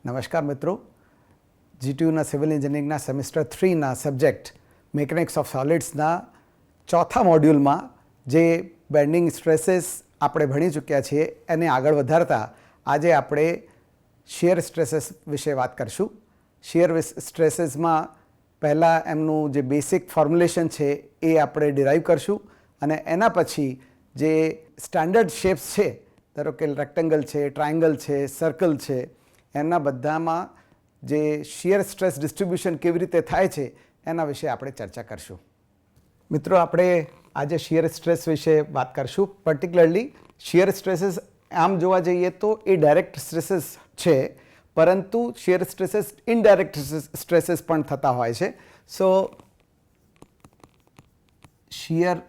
નમસ્કાર મિત્રો, જીટીયુના સિવિલ એન્જિનિયરિંગના સેમિસ્ટર 3ના સબ્જેક્ટ મેકેનિક્સ ઓફ સોલિડ્સના ચોથા મોડ્યુલમાં જે બેન્ડિંગ સ્ટ્રેસીસ આપણે ભણી ચૂક્યા છીએ એને આગળ વધારતા આજે આપણે શિયર સ્ટ્રેસીસ વિશે વાત કરીશું. શિયર સ્ટ્રેસીસમાં પહેલાં એમનું જે બેસિક ફોર્મ્યુલેશન છે એ આપણે ડિરાઈવ કરીશું અને એના પછી જે સ્ટાન્ડર્ડ શેપ્સ છે, ધારો કે રેક્ટેંગલ છે, ટ્રાયંગલ છે, સર્કલ છે, એમના બધામાં જે શિયર સ્ટ્રેસ ડિસ્ટ્રીબ્યુશન કેવી રીતે થાય છે એના વિશે આપણે ચર્ચા કરીશું. મિત્રો, આપણે આજે શિયર સ્ટ્રેસ વિશે વાત કરીશું. પર્ટિક્યુલરલી શિયર સ્ટ્રેસીસ આમ જોવા જઈએ તો એ ડાયરેક્ટ સ્ટ્રેસીસ છે, પરંતુ શિયર સ્ટ્રેસીસ ઇનડાયરેક્ટ સ્ટ્રેસીસ પણ થતા હોય છે. સો શિયર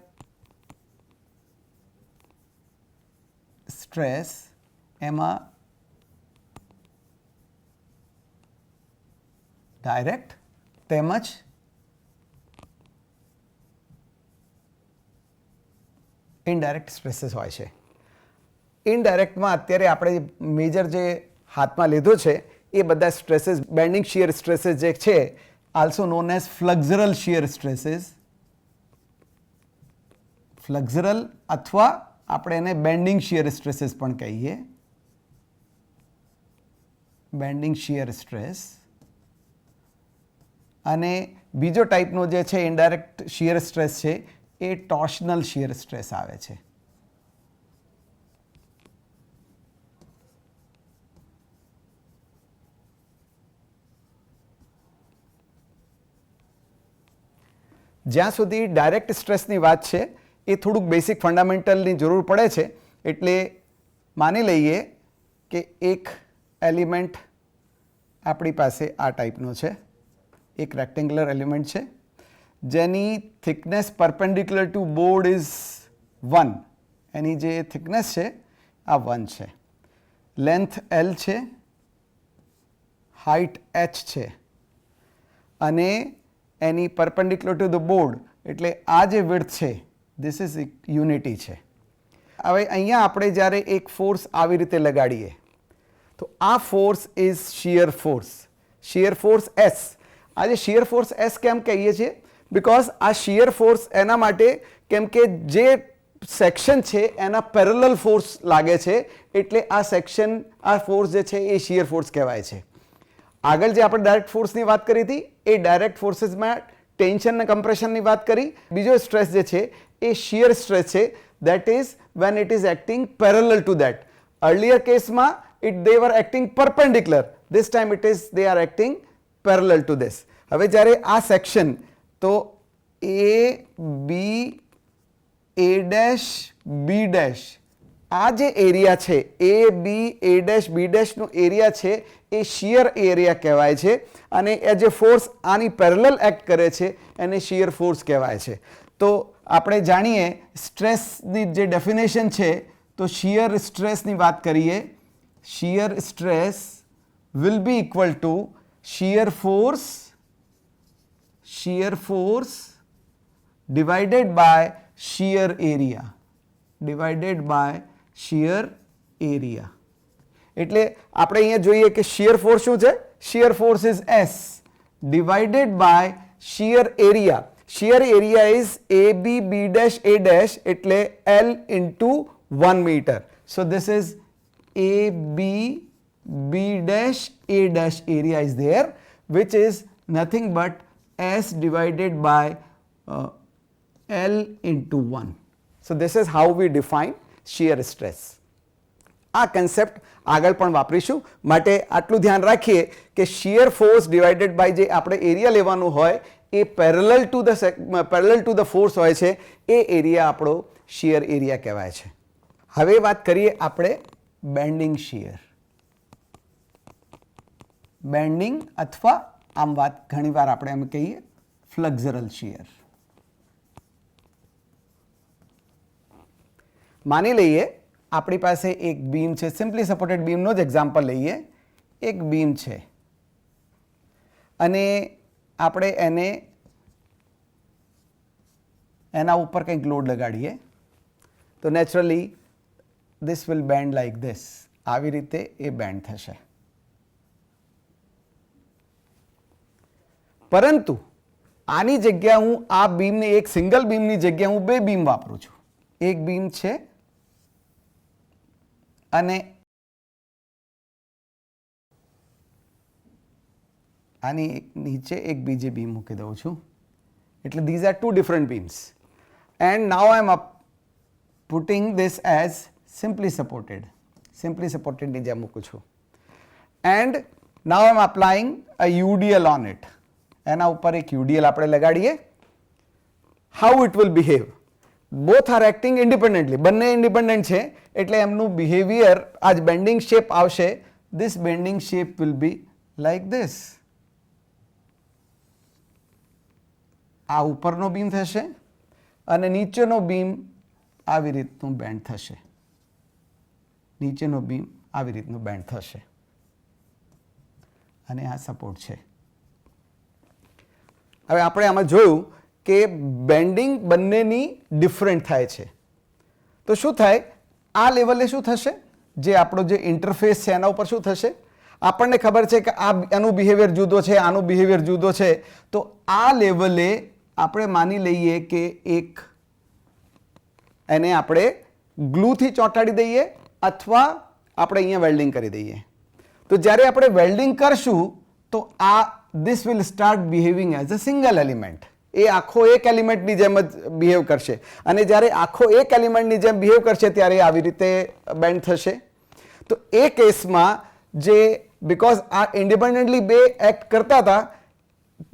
સ્ટ્રેસ એમાં ડાયરેક્ટ તેમજ ઇનડાયરેક્ટ સ્ટ્રેસીસ હોય છે. ઇનડાયરેક્ટમાં અત્યારે આપણે મેજર જે હાથમાં લીધો છે એ બધા સ્ટ્રેસીસ બેન્ડિંગ શિયર સ્ટ્રેસીસ જે છે, also known as flexural shear stresses, flexural અથવા આપણે એને બેન્ડિંગ શિયર સ્ટ્રેસીસ પણ કહીએ. બેન્ડિંગ શિયર સ્ટ્રેસ અને બીજો ટાઈપનો જે છે ઇનડાયરેક્ટ શિયર સ્ટ્રેસ છે એ ટોર્શનલ શિયર સ્ટ્રેસ આવે છે. જ્યાં સુધી ડાયરેક્ટ સ્ટ્રેસની વાત છે એ થોડુંક બેસિક ફંડામેન્ટલની જરૂર પડે છે. એટલે માની લઈએ કે એક એલિમેન્ટ આપણી પાસે આ ટાઈપનો છે, એક રેક્ટેંગ્યુલર એલિમેન્ટ છે જેની thickness perpendicular to board is 1. એની જે થિકનેસ છે આ 1 છે, લેન્થ L છે, હાઇટ h છે અને એની પરપેન્ડિક્યુલર ટુ ધ બોર્ડ એટલે આ જે વિડ્થ છે ધીસ ઇઝ યુનિટી છે. હવે અહીંયા આપણે જ્યારે એક ફોર્સ આવી રીતે લગાડીએ તો આ force is shear force, shear force S. આજે શિયર ફોર્સ S કેમ કહીએ છીએ? બિકોઝ આ શિયર ફોર્સ એના માટે કેમ કે જે સેક્શન છે એના પેરેલલ ફોર્સ લાગે છે, એટલે આ સેક્શન આ ફોર્સ જે છે એ શિયર ફોર્સ કહેવાય છે. આગળ જે આપણે ડાયરેક્ટ ફોર્સની વાત કરી હતી એ ડાયરેક્ટ ફોર્સીસમાં ટેન્શન અને કમ્પ્રેશનની વાત કરી. બીજો સ્ટ્રેસ જે છે એ શિયર સ્ટ્રેસ છે, that is when it is acting parallel two that. Earlier કેસમાં they were acting perpendicular, this time it is they are acting parallel to this. હવે જ્યારે આ સેક્શન તો A B A dash B dash આ જે area છે A B A dash B dash નો area છે એ શિયર એરિયા કહેવાય છે અને એ જે ફોર્સ આની પેરેલલ એક્ટ કરે છે એને શિયર ફોર્સ કહેવાય છે. તો આપણે જાણીએ સ્ટ્રેસની જે ડેફિનેશન છે તો શિયર સ્ટ્રેસની વાત કરીએ. Shear stress will be equal to shear force divided by shear area, divided by shear area. એટલે આપણે અહીંયા જોઈએ કે shear force શું છે? Shear force is S divided by shear area. Shear area is AB B dash A dash એટલે L into 1 meter. So this is A B B dash A dash area is there, which is nothing but S divided by L into 1. So this is how we define shear stress. આ concept આગળ પણ વાપરીશું, માટે આટલું ધ્યાન રાખીએ કે shear force divided by જે આપણે એરિયા લેવાનું હોય એ પેરેલલ ટુ ધ ફોર્સ હોય છે, એ એરિયા આપણો શિયર એરિયા કહેવાય છે. હવે વાત કરીએ આપણે બેન્ડિંગ શિયર. બેન્ડિંગ અથવા આમ વાત ઘણીવાર આપણે એમ કહીએ ફ્લેક્ઝરલ શિયર. માની લઈએ આપણી પાસે એક બીમ છે, સિમ્પલી સપોર્ટેડ બીમનો જ એક્ઝામ્પલ લઈએ. એક બીમ છે અને આપણે એને એના ઉપર કંઈક લોડ લગાડીએ તો naturally this will bend like this. આવી રીતે એ બેન્ડ થશે. પરંતુ આની જગ્યા હું આ બીમને એક સિંગલ બીમની જગ્યાએ હું બે બીમ વાપરું છું. એક બીમ છે અને આની નીચે એક બીજી બીમ મૂકી દઉં છું. એટલે these are two different beams and now I am putting this as simply supported ની જેમ મૂકું છું and now I am applying a UDL on it. એના ઉપર એક UDL આપણે લગાડીએ. how it will behave, both are acting independently, બંને independent છે એટલે એમનું બિહેવિયર આ જ બેન્ડિંગ શેપ આવશે. this bending shape will be like this. આ ઉપરનો બીમ થશે અને નીચેનો બીમ આવી રીતનું બેન્ડ થશે. નીચેનો બીમ આવી રીતનું બેન્ડ થશે અને આ સપોર્ટ છે. હવે આપણે આમાં જોયું કે બેન્ડિંગ બંનેની ડિફરન્ટ થાય છે. તો શું થાય, આ લેવલે શું થશે, જે આપણો જે ઇન્ટરફેસ છે એના ઉપર શું થશે, આપણને ખબર છે કે આ એનું બિહેવિયર જુદો છે, આનું બિહેવિયર જુદો છે. તો આ લેવલે આપણે માની લઈએ કે એક એને આપણે ગ્લુથી ચોંટાડી દઈએ અથવા આપણે અહીંયા વેલ્ડિંગ કરી દઈએ. તો જ્યારે આપણે વેલ્ડિંગ કરશું તો આ this will start behaving as a single element. એ આખો એક એલિમેન્ટની જેમ જ બિહેવ કરશે અને જ્યારે આખો એક એલિમેન્ટની જેમ બિહેવ કરશે ત્યારે આવી રીતે બેન્ડ થશે. તો એ કેસમાં જે બીકોઝ આ ઇન્ડિપેન્ડન્ટલી બે એક્ટ કરતા હતા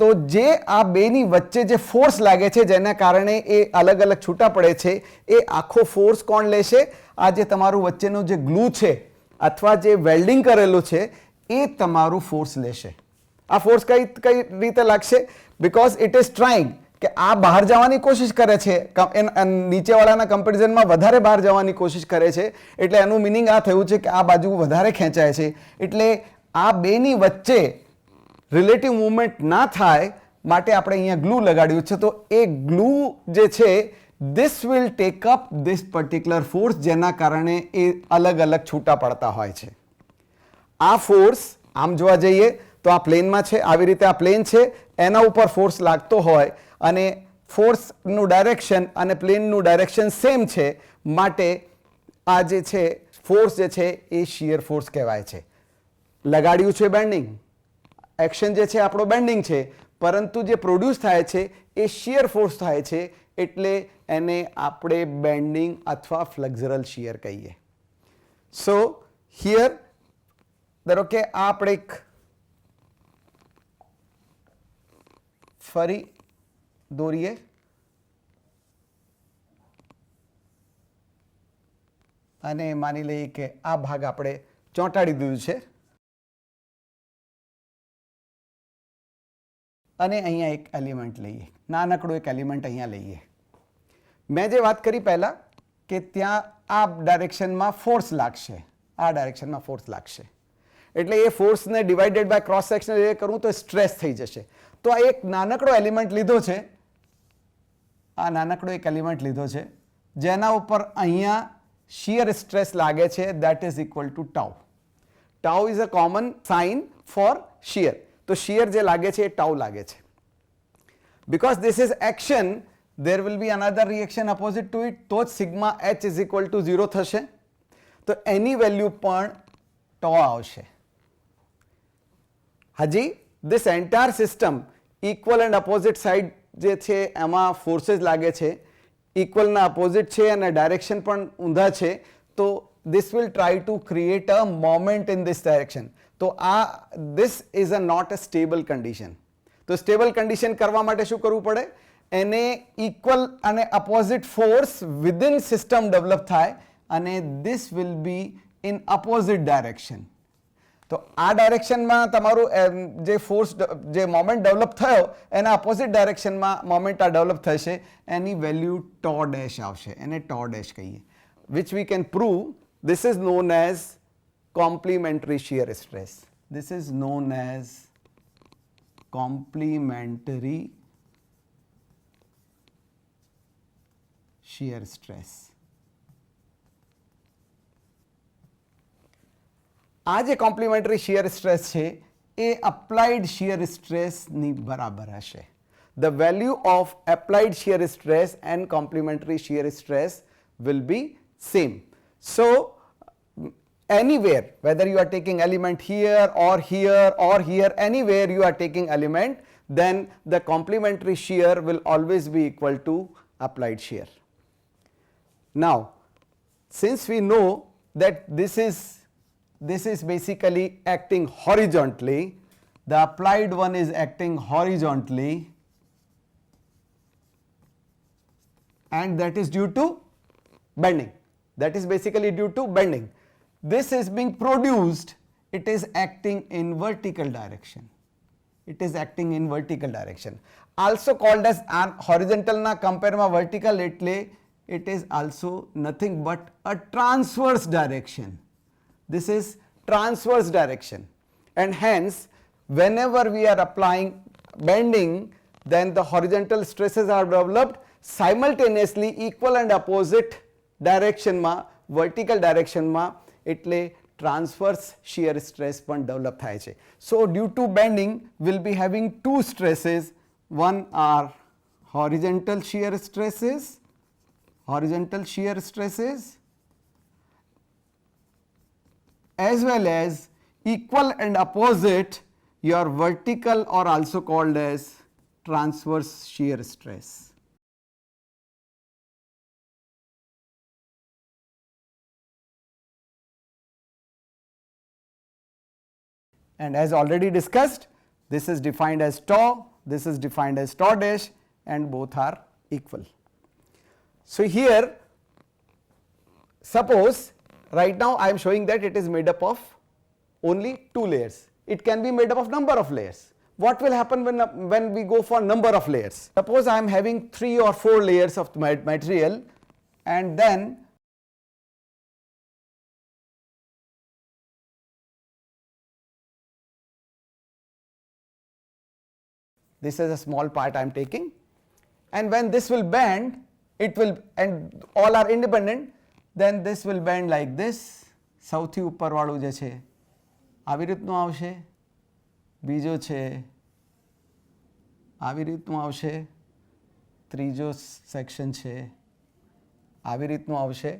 તો જે આ બેની વચ્ચે જે ફોર્સ લાગે છે જેના કારણે એ અલગ અલગ છૂટા પડે છે એ આખો ફોર્સ કોણ લેશે, આ જે તમારું વચ્ચેનું જે ગ્લુ છે અથવા જે વેલ્ડિંગ કરેલું છે એ તમારું ફોર્સ લેશે. આ ફોર્સ કઈ રીતે લાગશે, બીકોઝ ઇટ ઇઝ ટ્રાઇંગ કે આ બહાર જવાની કોશિશ કરે છે, નીચેવાળાના કમ્પેરિઝનમાં વધારે બહાર જવાની કોશિશ કરે છે એટલે એનું મિનિંગ આ થયું છે કે આ બાજુ વધારે ખેંચાય છે એટલે આ બેની વચ્ચે રિલેટિવ મૂવમેન્ટ ના થાય માટે આપણે અહીંયા ગ્લુ લગાડ્યું છે. તો એ ગ્લુ જે છે this will take up this particular force જેના કારણે એ અલગ અલગ છૂટા પડતા હોય છે. આ ફોર્સ આમ જોવા જઈએ તો આ પ્લેનમાં છે, આવી રીતે આ પ્લેન છે એના ઉપર ફોર્સ લાગતો હોય અને ફોર્સનું ડાયરેક્શન અને પ્લેનનું ડાયરેક્શન સેમ છે માટે આ જે છે ફોર્સ જે છે એ શિયર ફોર્સ કહેવાય છે. લગાડ્યું છે બેન્ડિંગ, એક્શન જે છે આપણો બેન્ડિંગ છે પરંતુ જે પ્રોડ્યુસ થાય છે એ શિયર ફોર્સ થાય છે એટલે એને આપણે બેન્ડિંગ અથવા ફ્લેક્ઝરલ શિયર કહીએ. સો હિયર ધારો કે આ આપણે એક ફરી દોરીએ અને માની લઈએ કે આ ભાગ આપણે ચોંટાડી દીધું છે અને અહીંયા એક એલિમેન્ટ લઈએ, નાનકડું એક એલિમેન્ટ અહીંયા લઈએ. મેં જે વાત કરી પહેલાં કે ત્યાં આ ડાયરેક્શનમાં ફોર્સ લાગશે, આ ડાયરેક્શનમાં ફોર્સ લાગશે એટલે એ ફોર્સને divided by cross section area કરું તો સ્ટ્રેસ થઈ જશે. તો આ એક નાનકડો એલિમેન્ટ લીધો છે, આ નાનકડો એક એલિમેન્ટ લીધો છે જેના ઉપર અહીંયા શિયર સ્ટ્રેસ લાગે છે that is equal to tau. Tau is a common sign for shear. તો શિયર જે લાગે છે એ ટાઉ લાગે છે. because this is action there will be another reaction opposite to it તો જ sigma h is equal to 0 થશે. તો એની વેલ્યુ પણ tau આવશે. હજી this entire system equal and opposite side જે છે એમાં ફોર્सेस લાગે છે, ઇક્વલના અપોઝિટ છે અને ડાયરેક્શન પણ ઊંધા છે તો this will try to create a moment in this direction. તો આ this is a not a stable condition. તો સ્ટેબલ કન્ડિશન કરવા માટે શું કરવું પડે, એને ઇક્વલ અને opposite force within system develop થાય અને this will be in opposite direction. તો આ ડાયરેક્શનમાં તમારું જે ફોર્સ જે મોમેન્ટ ડેવલપ થયો એના અપોઝિટ ડાયરેક્શનમાં મોમેન્ટ આ ડેવલપ થશે એની વેલ્યુ ટો ડેશ આવશે, એને ટો ડેશ કહીએ. which we can prove this is known as complementary shear stress. This is known as complementary shear stress. આ જે કોમ્પ્લિમેન્ટરી શિયર સ્ટ્રેસ છે એ અપ્લાઇડ શિયર સ્ટ્રેસની બરાબર હશે. The value of applied shear stress and complementary shear stress will be same. So anywhere, whether you are taking element here or here or here, anywhere you are taking element, then the complementary shear will always be equal to applied shear. Now, since we know that this is basically acting horizontally, the applied one is acting horizontally, and that is due to bending. That is basically due to bending. This is being produced, it is acting in vertical direction. It is acting in vertical direction. Also called as horizontal na compare ma vertical, etle it is also nothing but a transverse direction. This is transverse direction, and hence whenever we are applying bending, then the horizontal stresses are developed simultaneously equal and opposite direction માં, vertical direction માં, એટલે transverse shear stress પણ develop થાય છે. So due to bending will be having two stresses. One are horizontal shear stresses, as well as equal and opposite your vertical or also called as transverse shear stress. And as already discussed, this is defined as tau, this is defined as tau dash, and both are equal. So here, suppose right now I am showing that it is made up of only 2 layers. It can be made up of number of layers. What will happen when we go for number of layers? Suppose I am having 3 or 4 layers of material, and then this is a small part I am taking, and when this will bend, it will, and all are independent, then this will bend like this. સૌથી ઉપરવાળું જે છે આવી રીતનું આવશે, બીજો છે આવી રીતનું આવશે, ત્રીજો સેક્શન છે આવી રીતનું આવશે,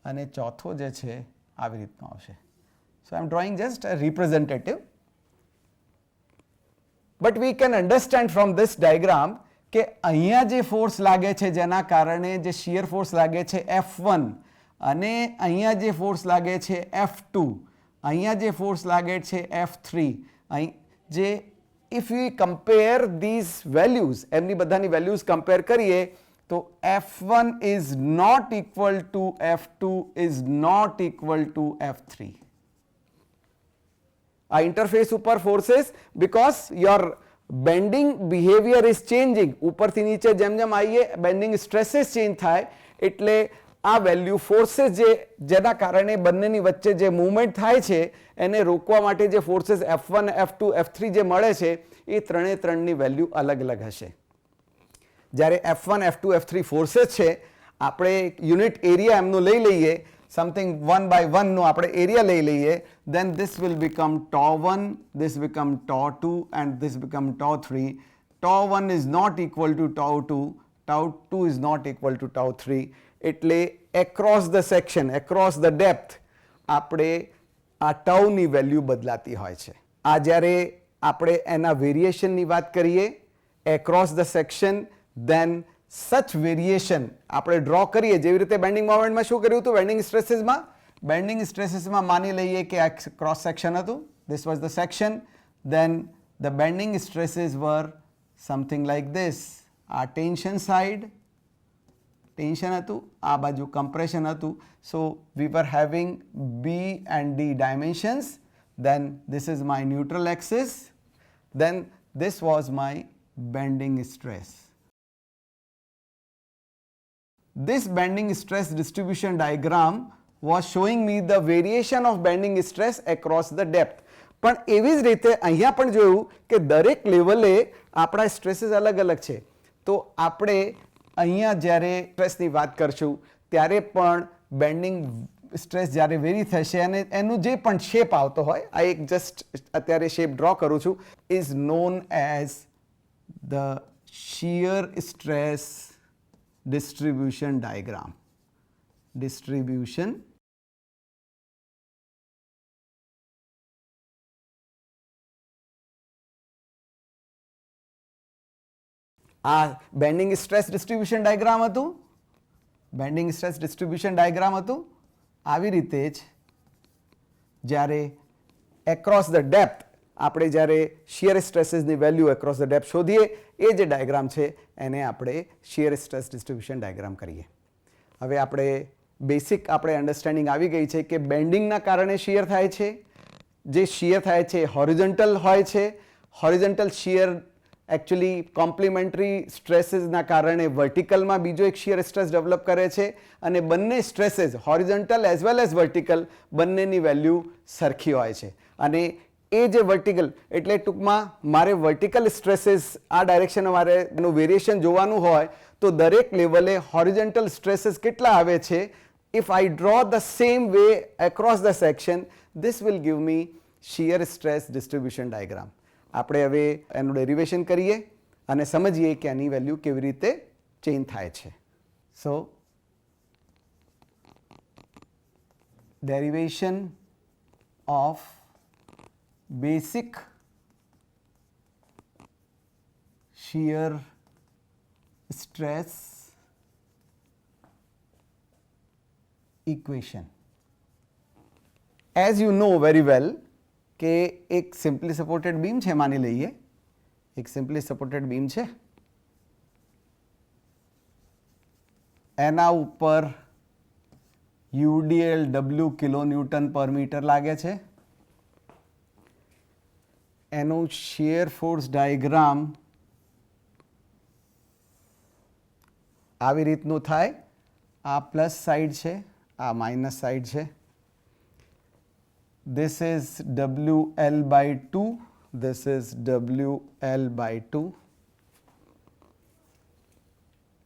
અને ચોથો જે છે આવી રીતનું આવશે. So I am drawing just a representative. But we can understand from this diagram કે અહીંયા જે ફોર્સ લાગે છે જેના કારણે જે શિયર ફોર્સ લાગે છે F1, અને અહીંયા જે ફોર્સ લાગે છે F2, અહીંયા જે ફોર્સ લાગે છે F3, અહીં જે if we compare these values, એમની બધાની વેલ્યુઝ કમ્પેર કરીએ તો F1 is not equal to F2 is not equal to F3. આ ઇન્ટરફેસ ઉપર ફોર્सेस, because your bending behavior is changing. ઉપરથી નીચે જેમ જેમ આવીએ બેન્ડિંગ સ્ટ્રેસીસ ચેન્જ થાય, એટલે આ વેલ્યુ ફોર્सेस જેના કારણે બંનેની વચ્ચે જે મૂવમેન્ટ થાય છે એને રોકવા માટે જે ફોર્सेस F1, F2, F3 જે મળે છે એ ત્રણે ત્રણની વેલ્યુ અલગ અલગ હશે. જ્યારે F1, F2, F3 ફોર્सेस છે, આપણે યુનિટ એરિયા એમનું લઈ લઈએ, something 1 by 1 નો આપણે એરિયા લઈ લઈએ, then this will become tau 1, this become tau 2, and this become tau 3. Tau 1 is not equal to tau 2, tau 2 is not equal to tau 3. એટલે across the section, across the depth, આપણે આ tau ની value બદલાતી હોય છે. આ જ્યારે આપણે એના વેરિએશનની વાત કરીએ across the section, then such variation આપણે ડ્રો કરીએ જેવી રીતે બેન્ડિંગ મોમેન્ટમાં શું કર્યું હતું, બેન્ડિંગ સ્ટ્રેસીસમાં માની લઈએ કે આ ક્રોસ સેક્શન હતું, this was the section, then the bending stresses were something like this. આ ટેન્શન સાઇડ ટેન્શન હતું, આ બાજુ કમ્પ્રેશન હતું. So we were having B and D dimensions, then this is my neutral axis, then this was my bending stress. This bending stress distribution diagram was showing me the variation of bending stress across the depth. પણ એવી જ રીતે અહીંયા પણ જોયું કે દરેક લેવલે આપણા સ્ટ્રેસીસ અલગ અલગ છે. તો આપણે અહીંયા જ્યારે સ્ટ્રેસની વાત કરશું ત્યારે પણ બેન્ડિંગ સ્ટ્રેસ જ્યારે વેરી થશે અને એનું જે પણ શેપ આવતો હોય, આ એક જસ્ટ અત્યારે શેપ ડ્રો કરું છું, is known as the shear stress distribution diagram. Distribution આ બેન્ડિંગ સ્ટ્રેસ ડિસ્ટ્રીબ્યુશન ડાયાગ્રામ હતું. બેન્ડિંગ સ્ટ્રેસ ડિસ્ટ્રીબ્યુશન ડાયાગ્રામ હતું. આવી રીતે જ જ્યારે એક્રોસ ધ ડેપ્થ આપણે જ્યારે શિયર સ્ટ્રેસીસની વેલ્યુ એક્રોસ ધ ડેપ્થ શોધીએ, એ જે ડાયાગ્રામ છે એને આપણે શિયર સ્ટ્રેસ ડિસ્ટ્રીબ્યુશન ડાયાગ્રામ કરીએ. હવે આપણે બેસિક આપણે અન્ડરસ્ટેન્ડિંગ આવી ગઈ છે કે બેન્ડિંગના કારણે શિયર થાય છે. જે શિયર થાય છે હોરિઝોન્ટલ હોય છે. હોરિઝોન્ટલ શિયર એકચ્યુઅલી કોમ્પ્લિમેન્ટરી સ્ટ્રેસીસના કારણે વર્ટિકલમાં બીજો એક શિયર સ્ટ્રેસ ડેવલપ કરે છે અને બંને stresses horizontal as well as vertical બંનેની વેલ્યુ સરખી હોય છે. અને એ જે વર્ટિકલ એટલે ટૂંકમાં મારે વર્ટિકલ સ્ટ્રેસીસ આ ડાયરેક્શનમાં મારે એનું વેરિએશન જોવાનું હોય તો દરેક લેવલે હોરિઝોન્ટલ સ્ટ્રેસીસ કેટલા આવે છે. If I draw the same way across the section, this will give me shear stress distribution diagram. આપણે હવે એનું ડેરિવેશન કરીએ અને સમજીએ કે આની વેલ્યુ કેવી રીતે ચેન્જ થાય છે. So derivation of basic shear stress equation. As you know very well કે એક સિમ્પલી સપોર્ટેડ બીમ છે, માની લઈએ એક સિમ્પલી સપોર્ટેડ બીમ છે. એના ઉપર UDL W કિલો ન્યૂટન પર મીટર લાગે છે. એનું શિયર ફોર્સ ડાયાગ્રામ આવી રીતનું થાય. આ પ્લસ સાઈડ છે, આ માઇનસ સાઈડ છે. This is WL by 2, this is WL by 2.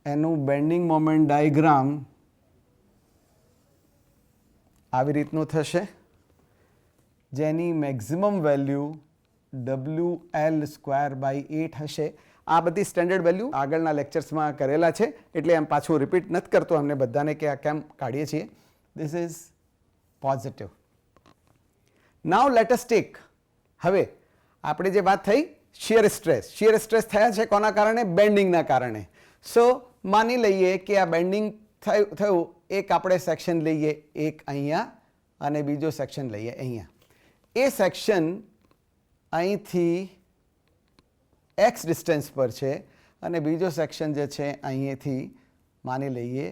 એનું બેન્ડિંગ મોમેન્ટ ડાયાગ્રામ આવી રીતનું થશે, જેની maximum value WL square by 8 હશે. આ બધી સ્ટેન્ડર્ડ વેલ્યુ આગળના લેક્ચર્સમાં કરેલા છે એટલે એમ પાછું રિપીટ નથી કરતો અમને બધાને કે આ કેમ કાઢીએ છીએ. This is positive. Now let us take, હવે આપણે જે વાત થઈ શિયર સ્ટ્રેસ થયા છે કોના કારણે? બેન્ડિંગના કારણે. સો માની લઈએ કે આ બેન્ડિંગ થયું, એક આપણે સેક્શન લઈએ, એક અહીંયા અને બીજો સેક્શન લઈએ અહીંયા. એ સેક્શન અહીંથી x ડિસ્ટન્સ પર છે અને બીજો સેક્શન જે છે અહીંથી માની લઈએ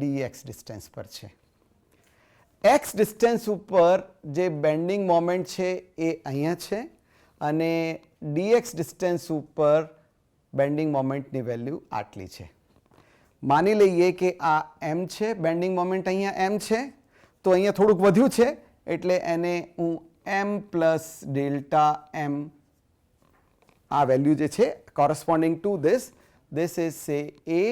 dx ડિસ્ટન્સ પર છે. x ડિસ્ટન્સ ઉપર જે બેન્ડિંગ મોમેન્ટ છે એ અહીંયા છે અને dx ડિસ્ટન્સ ઉપર બેન્ડિંગ મોમેન્ટની વેલ્યુ આટલી છે. માની લઈએ કે આ m છે, બેન્ડિંગ મોમેન્ટ અહીંયા m છે, તો અહીંયા થોડુંક વધ્યું છે એટલે એને હું m પ્લસ ડેલ્ટા m આ વેલ્યુ જે છે corresponding to this is say a,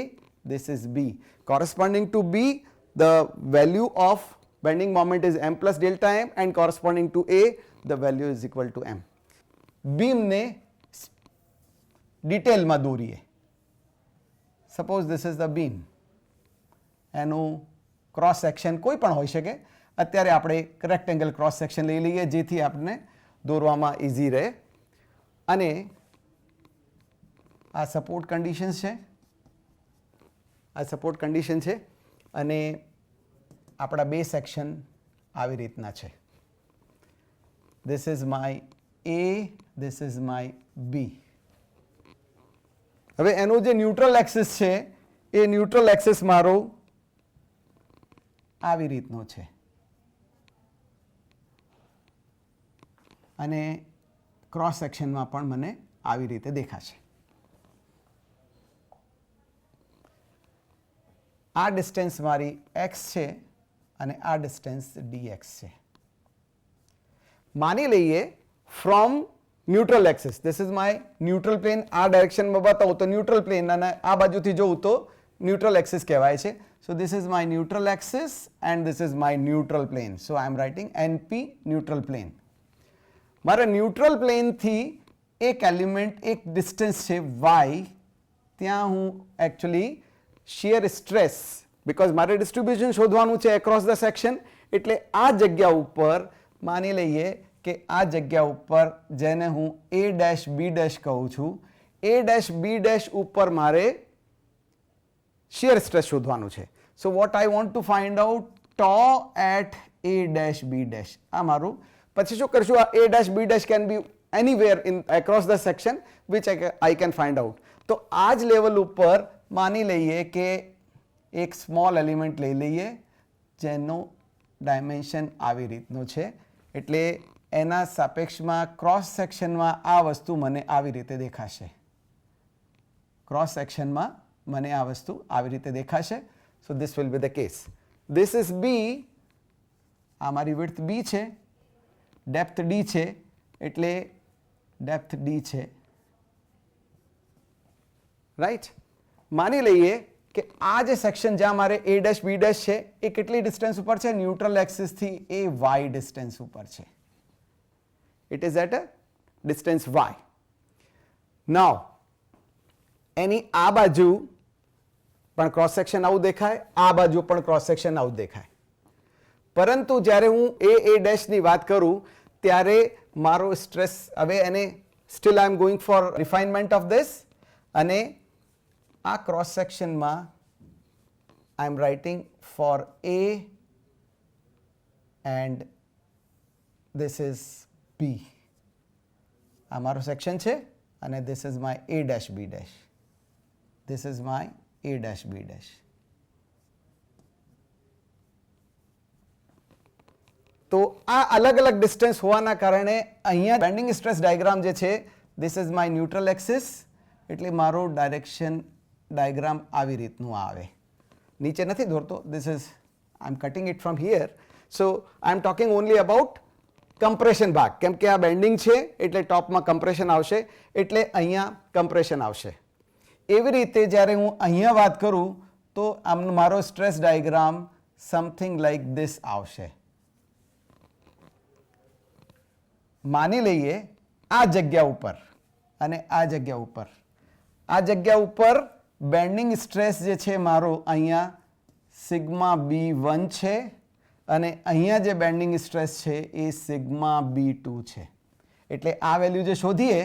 this is b. Corresponding to b, the value of bending moment is m plus delta m and corresponding to a, the value is equal to m. Beam ને ડિટેલમાં દોરીએ. Suppose this is the beam. એનું cross section કોઈ પણ હોઈ શકે. અત્યારે આપણે રેક્ટેંગલ ક્રોસ સેક્શન લઈ લઈએ જેથી આપણને દોરવામાં ઇઝી રહે. અને આ સપોર્ટ કન્ડિશન છે, આ સપોર્ટ કન્ડિશન છે અને આપણા બે સેક્શન આવી રીતના છે. This is my A, this is my B. હવે એનું જે ન્યુટ્રલ એક્સિસ છે એ ન્યુટ્રલ એક્સિસ મારો આવી રીતનો છે અને ક્રોસ સેક્શનમાં પણ મને આવી રીતે દેખાશે. આ ડિસ્ટન્સ મારી x છે અને આ ડિસ્ટન્સ dx છે. માની લઈએ from neutral axis, this is my neutral plane. આ ડાયરેક્શનમાં બતાવું તો ન્યુટ્રલ પ્લેન અને આ બાજુથી જોઉં તો ન્યુટ્રલ એક્સિસ કહેવાય છે. So this is my neutral axis and this is my neutral plane. So I am writing NP neutral plane. મારા ન્યુટ્રલ પ્લેનથી એક એલિમેન્ટ એક ડિસ્ટન્સ છે y, ત્યાં હું એકચ્યુઅલી શિયર સ્ટ્રેસ, બિકોઝ મારે ડિસ્ટ્રીબ્યુશન શોધવાનું છે એક્રોસ ધ સેક્શન, એટલે આ જગ્યા ઉપર માની લઈએ કે આ જગ્યા ઉપર જેને હું A ડેશ B ડેશ કહું છું, A ડેશ B ડેશ ઉપર મારે શિયર સ્ટ્રેસ શોધવાનું છે. So what I want to find out tau at A dash B dash. આ મારું પછી શું કરશું, આ A dash B dash can be anywhere in across the section which I can find out. તો આ જ લેવલ ઉપર માની લઈએ કે એક સ્મોલ એલિમેન્ટ લઈ લઈએ જેનો ડાયમેન્શન આવી રીતનું છે, એટલે એના સાપેક્ષમાં ક્રોસ સેક્શનમાં આ વસ્તુ મને આવી રીતે દેખાશે. ક્રોસ સેક્શનમાં મને આ વસ્તુ આવી રીતે દેખાશે. So this will be the case. This is B, આ મારી વિડ્થ B છે, ડેપ્થ D છે, એટલે ડેપ્થ D છે, રાઈટ. માની લઈએ કે આ જે સેક્શન જ્યાં મારે A ડેશ B ડેશ છે એ કેટલી ડિસ્ટન્સ ઉપર છે, ન્યુટ્રલ એક્સિસથી એ y ડિસ્ટન્સ ઉપર છે. It is at a distance y. Now એની આ બાજુ પણ ક્રોસ સેક્શન આવું દેખાય, આ બાજુ પણ ક્રોસ સેક્શન આવું દેખાય, પરંતુ જ્યારે હું A ડેશની વાત કરું ત્યારે મારો સ્ટ્રેસ, હવે એને still I am going for refinement of this, અને આ ક્રોસ સેક્શનમાં I am writing for A and this is B. આ મારો સેક્શન છે અને this is my A dash B dash. This is my A dash B dash. તો આ અલગ અલગ ડિસ્ટન્સ હોવાના કારણે અહીંયા બેન્ડિંગ સ્ટ્રેસ ડાયાગ્રામ જે છે, this is my neutral axis, એટલે મારો ડાયરેક્શન ડાયાગ્રામ આવી રીતનું આવે. નીચે નથી દોરતો, this is I am cutting it from here. So I am talking only about compression ભાગ, કેમ કે આ બેન્ડિંગ છે એટલે ટોપમાં કમ્પ્રેશન આવશે, એટલે અહીંયા કમ્પ્રેશન આવશે. એવી રીતે જ્યારે હું અહીંયા વાત કરું તો આમ મારો stress diagram something like this આવશે. માની લઈએ આ જગ્યા ઉપર અને આ જગ્યા ઉપર, આ જગ્યા ઉપર બેન્ડિંગ સ્ટ્રેસ જે છે મારો અહીંયા સિગ્મા B1 છે, અને અહીંયા જે બેન્ડિંગ સ્ટ્રેસ છે એ સિગ્મા B2 છે. એટલે આ વેલ્યુ જે શોધીએ,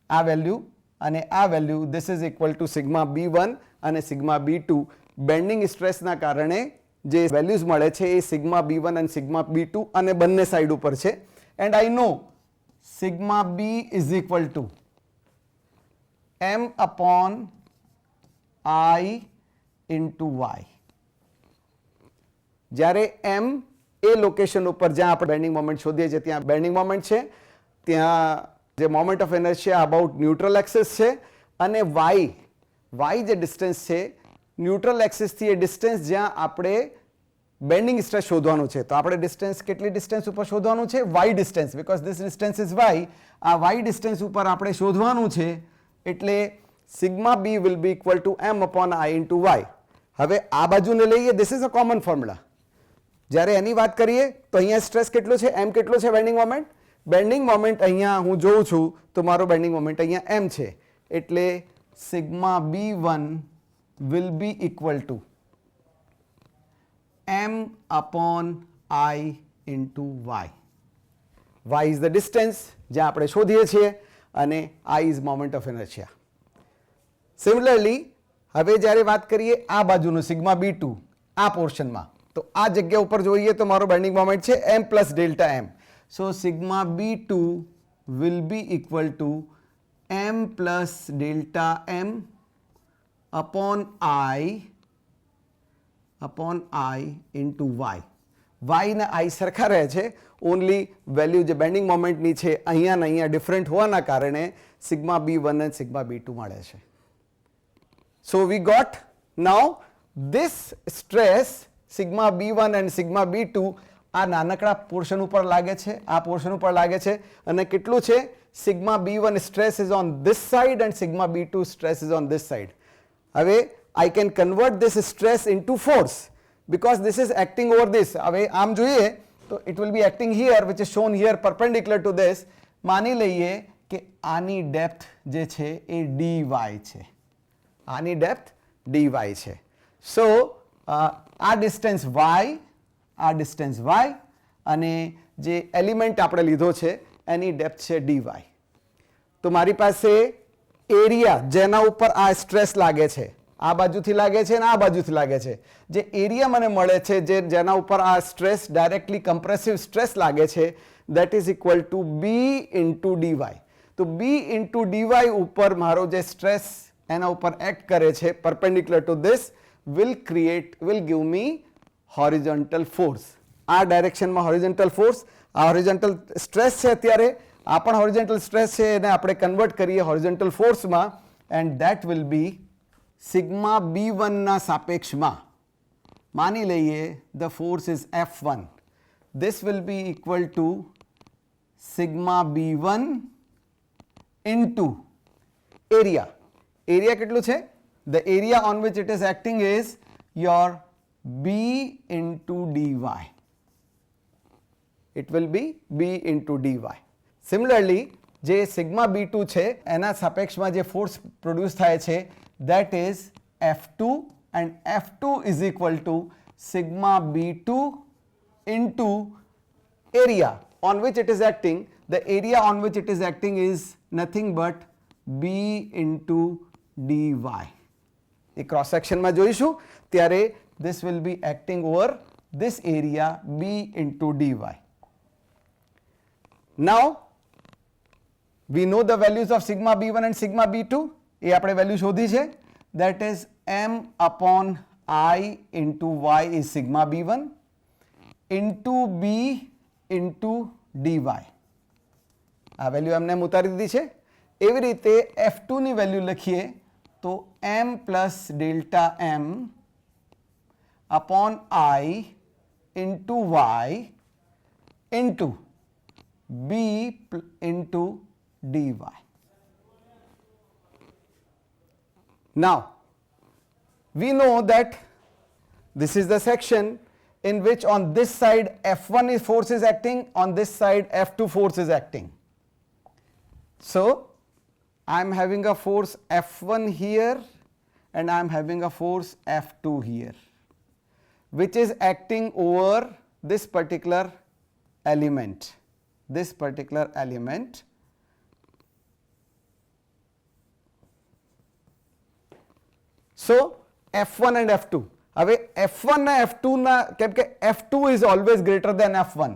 આ વેલ્યુ અને આ value, this is equal to sigma B1 અને સિગ્મા B2. બેન્ડિંગ સ્ટ્રેસના કારણે જે વેલ્યુઝ મળે છે એ સિગ્મા B1 અને સિગ્મા B2 અને બંને સાઈડ ઉપર છે. And I know sigma B is equal to m upon I into y. જ્યારે m એ લોકેશન ઉપર જ્યાં આપણે બેન્ડિંગ મોમેન્ટ શોધીએ છીએ ત્યાં બેન્ડિંગ મોમેન્ટ છે, ત્યાં જે moment of inertia about neutral axis છે, અને y જે ડિસ્ટન્સ છે ન્યુટ્રલ એક્સિસથી એ ડિસ્ટન્સ જ્યાં આપણે બેન્ડિંગ સ્ટ્રેસ શોધવાનું છે. તો આપણે ડિસ્ટન્સ કેટલી ડિસ્ટન્સ ઉપર શોધવાનું છે, y distance, because this distance is y. આ y ડિસ્ટન્સ ઉપર આપણે શોધવાનું છે, એટલે sigma B will be equal to m upon I into y. હવે આ બાજુને લઈએ, this is a common formula. જ્યારે એની વાત કરીએ તો અહીંયા સ્ટ્રેસ કેટલો છે, m કેટલો છે બેન્ડિંગ મોમેન્ટ. બેન્ડિંગ મોમેન્ટ અહીંયા હું જોઉં છું તો મારો બેન્ડિંગ મોમેન્ટ અહીંયા m છે, એટલે sigma B1 will be equal to m upon I into y. y is the distance જ્યાં આપણે શોધીએ છીએ, અને I is moment of inertia. Similarly હવે જ્યારે વાત કરીએ આ બાજુનું સિગ્મા B2 આ પોર્શનમાં, તો આ જગ્યા ઉપર જોઈએ તો મારો બેન્ડિંગ મોમેન્ટ છે m plus delta m. So sigma B2 will be equal to m plus delta m upon I into y. y ને I સરખા રહે છે, ઓનલી વેલ્યુ જે બેન્ડિંગ મોમેન્ટની છે અહીંયા ને અહીંયા ડિફરન્ટ હોવાના કારણે સિગ્મા B1 અને સિગ્મા B2 મળે છે. So we got now this stress sigma B1 and sigma B2 આ નાનકડા પોર્શન ઉપર લાગે છે, આ પોર્શન ઉપર લાગે છે, અને કેટલું છે, sigma B1 stress is on this side and sigma B2 stress is on this side. હવે I can convert this stress into force because this is acting over this. હવે આમ જોઈએ તો it will be acting here, which is shown here perpendicular to this. માની લઈએ કે આની depth જે છે એ dy છે, આની ડેપ્થ dy છે. સો આ ડિસ્ટન્સ y, આ ડિસ્ટન્સ y અને જે એલિમેન્ટ આપણે લીધો છે એની ડેપ્થ છે dy. તો મારી પાસે એરિયા જેના ઉપર આ સ્ટ્રેસ લાગે છે, આ બાજુથી લાગે છે અને આ બાજુથી લાગે છે, જે એરિયા મને મળે છે જેના ઉપર આ સ્ટ્રેસ ડાયરેક્ટલી કમ્પ્રેસિવ સ્ટ્રેસ લાગે છે, that is equal to b into dy. તો b into dy ઉપર મારો જે સ્ટ્રેસ એના ઉપર એક્ટ કરે છે perpendicular to this will give me horizontal force. આ ડાયરેક્શનમાં હોરિઝોન્ટલ ફોર્સ, આ હોરિઝોન્ટલ સ્ટ્રેસ છે અત્યારે, આ પણ હોરિઝોન્ટલ સ્ટ્રેસ છે, એને આપણે કન્વર્ટ કરીએ હોરિઝોન્ટલ ફોર્સમાં and that will be sigma b1 ના સાપેક્ષમાં માની લઈએ the force is F1. This will be equal to sigma b1 into area. Area કેટલું છે? The area on which it is acting is your b into dy. It will be b into dy. Similarly, જે sigma b2 છે એના સાપેક્ષમાં જે force produce થાય છે that is F2 and F2 is equal to sigma b2 into area on which it is acting. The area on which it is acting is nothing but b into dy. A cross સેક્શનમાં જોઈશું ત્યારે this will be acting over this area b into dy. Now we know the values of sigma b1 and sigma b2. એ આપણે value શોધી છે. That is m upon I into y is sigma b1 into b into dy. આ value એમને ઉતારી દીધી છે. એવી રીતે F2 ની વેલ્યુ લખીએ તો m plus delta m upon I into y into b into dy. Now we know that this is the section in which on this side F1 force is acting, on this side F2 force is acting. So I am having a force F1 here and I am having a force F2 here, which is acting over this particular element. This particular element. So F1 and F2. હવે F1 ના F2 ના, કેમ કે F2 is always greater than F1.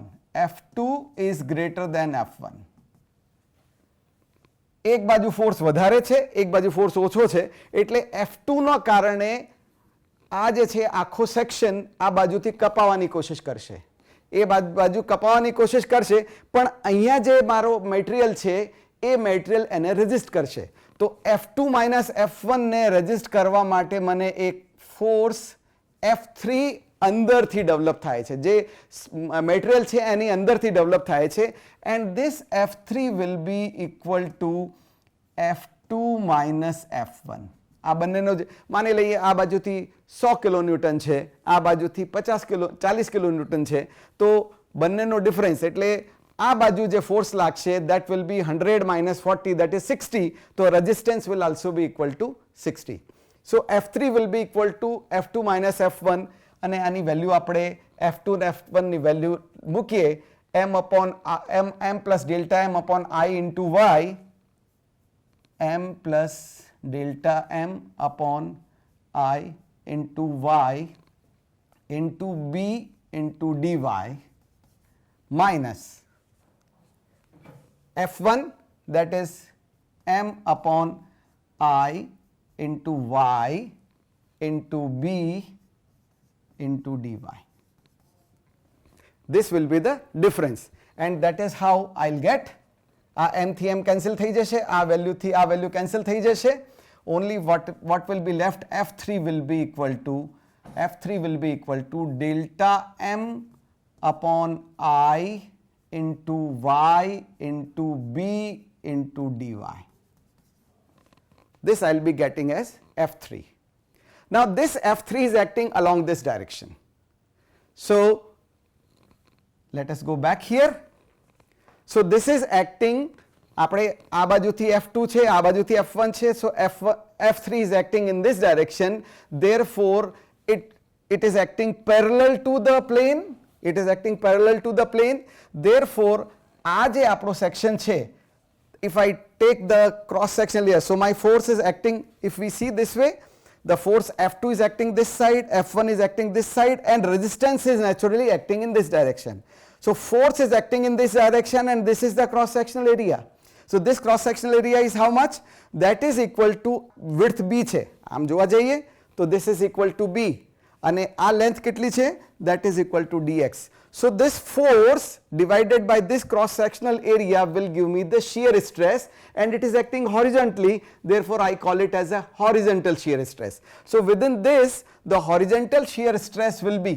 F2 is greater than F1. એક બાજુ force વધારે છે, એક બાજુ ફોર્સ ઓછો છે, એટલે F2 ના કારણે આ જે છે આખો સેક્શન આ બાજુથી કપાવવાની કોશિશ કરશે, એ બાજુ કપાવવાની કોશિશ કરશે, પણ અહીંયા જે મારો મટીરિયલ છે એ મટીરિયલ એને રેઝિસ્ટ કરશે. તો F2 માઇનસ F1 ને રેઝિસ્ટ કરવા માટે મને એક ફોર્સ F3 અંદરથી ડેવલપ થાય છે, જે મટીરિયલ છે એની અંદરથી ડેવલપ થાય છે, and this F3 will be equal to F2 minus F1. આ બંનેનો માની લઈએ આ બાજુથી 100 કિલો ન્યૂટન છે, આ બાજુથી 40 કિલો ન્યૂટન છે, તો બંનેનો ડિફરન્સ એટલે આ બાજુ જે ફોર્સ લાગશે that will be 100 minus 40, that is 60. તો resistance will also be equal to 60. So F3 will be equal to F2 minus F1 અને આની વેલ્યુ આપણે F2 અને F1 ની વેલ્યુ મૂકીએ m upon m plus delta m upon I into y, m plus delta m upon I into y into b into dy minus F1, that is m upon I into y into b into dy. This will be the difference and that is how I'll get આ m થી m cancel થઈ જશે, આ વેલ્યુથી આ value cancel થઈ જશે. Only what will be left, F3 will be equal to delta m upon I into y into b into dy. This I'll be getting as F3. Now this F3 is acting along this direction. So let us go back here. So this is acting, આપણે આ બાજુથી F2 છે, આ બાજુથી F1 છે, so F3 is acting in this direction. Therefore it is acting parallel to the plane. It is acting parallel to the plane. Therefore આ જે આપણો section છે, if I take the cross sectional layer, so my force is acting, if we see this way, the force F2 is acting this side, F1 is acting this side, and resistance is naturally acting in this direction. So force is acting in this direction, and this is the cross sectional area. So this cross sectional area is how much? That is equal to width B છે. આમ જોવા જઈએ તો this is equal to B, અને આ length કેટલી છે? That is equal to dx. So this force divided by this cross sectional area will give me the shear stress, and it is acting horizontally, therefore I call it as a horizontal shear stress. So within this, the horizontal shear stress will be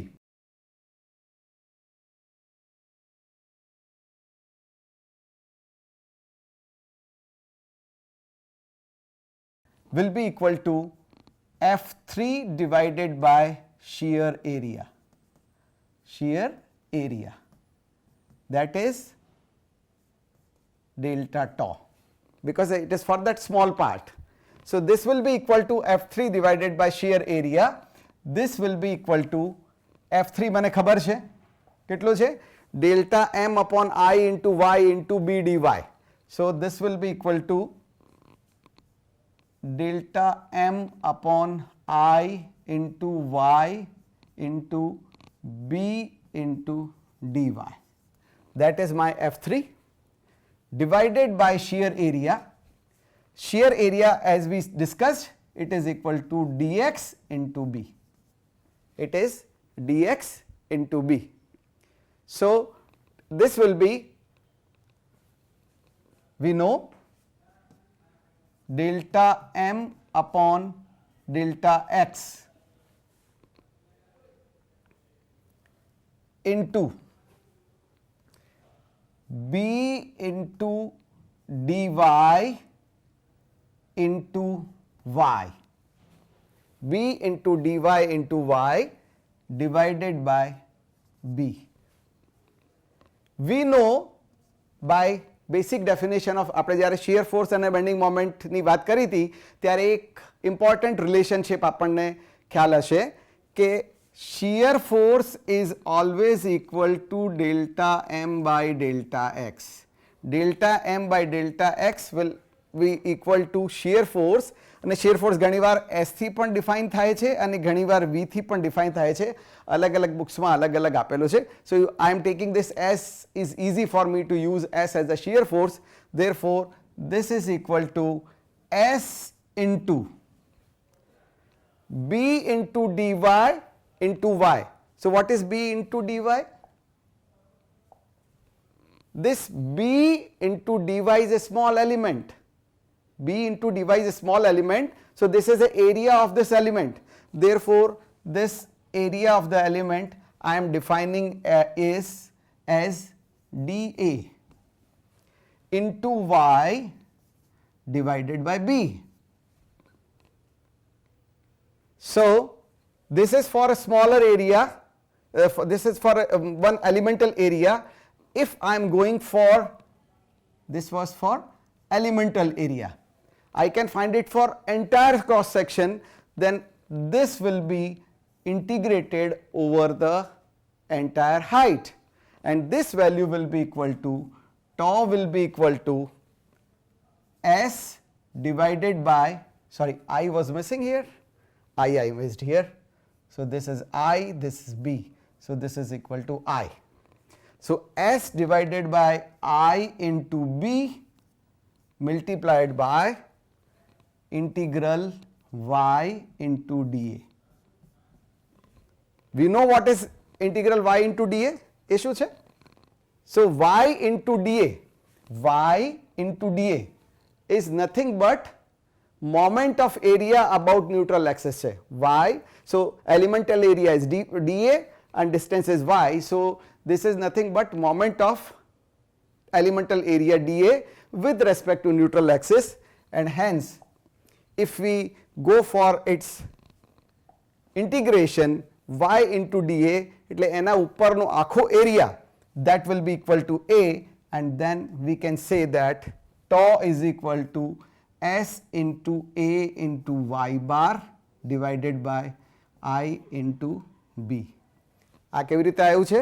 equal to F3 divided by shear area. Shear area, that is delta tau, because it is for that small part. So this will be equal to F3 divided by shear area. This will be equal to F3 મને ખબર છે કેટલો છે? delta m upon I into y into b dy. So this will be equal to delta m upon I into y into b into dy. That is my F3 divided by shear area. Shear area, as we discussed, it is equal to dx into b. It is dx into b. So this will be, we know, delta m upon delta x into b into dy into y, b into dy into y divided by b. We know by basic definition of, આપણે જ્યારે shear force અને bending moment ની વાત કરી હતી ત્યારે એક important relationship આપણને ખ્યાલ હશે કે shear force is always equal to delta m by delta x. Delta m by delta x will be equal to shear force, અને shear force ઘણીવાર s થી પણ ડિફાઇન થાય છે અને ઘણીવાર v થી પણ ડિફાઇન થાય છે. અલગ અલગ બુક્સમાં અલગ અલગ આપેલું છે. So I am taking this s, is easy for me to use s as a shear force. Therefore this is equal to s into b into dy into y. So what is b into dy? This b into dy is a small element. B into dy is a small element. So this is the area of this element. Therefore this area of the element I am defining is as dA into y divided by b. So this is for a smaller area, this is for one elemental area. If I am going for, this was for elemental area, I can find it for entire cross section, then this will be integrated over the entire height, and this value will be equal to, tau will be equal to s divided by, sorry, I was missing here, I missed here. So this is I, this is b, so this is equal to I. So s divided by I into b multiplied by integral y into dA. We know what is integral y into dA? એ શું છે? So y into dA is nothing but moment of area about neutral axis છે. Y, so elemental area is dA and distance is y, so this is nothing but moment of elemental area dA with respect to neutral axis, and hence if we go for its integration y into dA એટલે એના ઉપરનો આખો area that will be equal to A, and then we can say that tau is equal to S into A into y bar divided by I into B. આ કેવી રીતે આવ્યું છે?